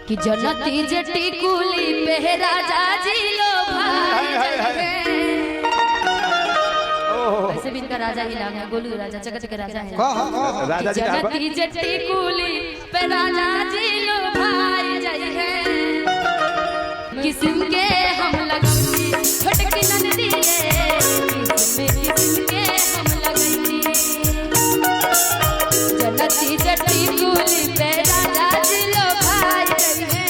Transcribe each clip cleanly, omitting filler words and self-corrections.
कि जनती जटी कुली पे राजा जी लो भाई ऐसे भी इनका राजा ही नाम है, गोलू राजा जगत के राजा है। जनती जटी कुली पे राजा जी लो भाई जय है किस्म के हम लगती छोटकी नंदी किस्म के हम लगती जनती जटी कुली पे राजा जी लो भाई जय है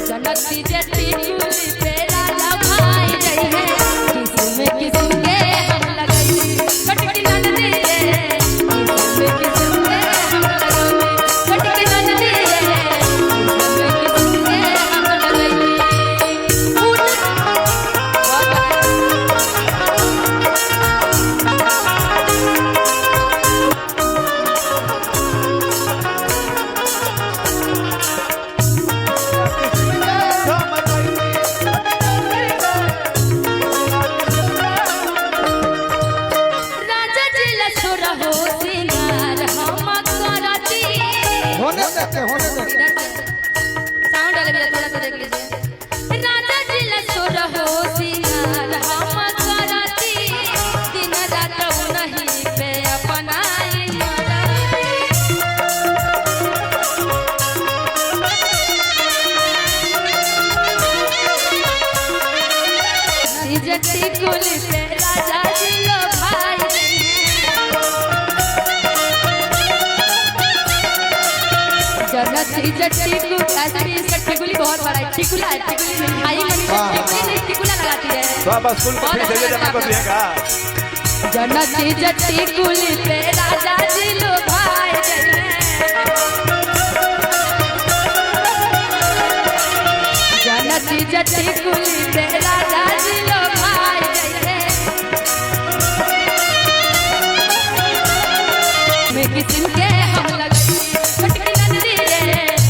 जनती जटी कुली पे राजा भाई जय है किस्म के हम लगती छोटकी नंदी किस्म के हम लगती छोटकी नंदी किस्म के हम लगती राजा जी लसुर हो सिंगार हम करती होने देते साउंड अलग है, थोड़ा सा देख लीजिए। राजा जी लसुर हो सिंगार हम करती दिन रात नहीं पे अपनाई जटी कुल पे राजा जी लो भाई जनती जटी कुल ऐसा भी इसका टिकुली बहुत बड़ा है, टिकुला है, टिकुली नहीं भाई टिकुली नहीं टिकुला लगाती है तो अब स्कूल को फीस दे जमा कर दिएगा। जनती जटी कुल पे राजा जी लो भाई जनती जटी कुल पे राजा जी लो भाई मैं किस्म के हम लगती छोटकी नंदी रे के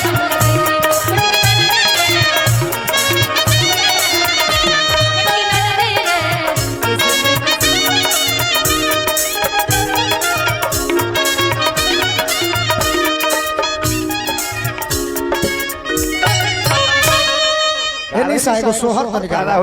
हम लगती छोटकी नंदी एनी साइको सोहर तनिका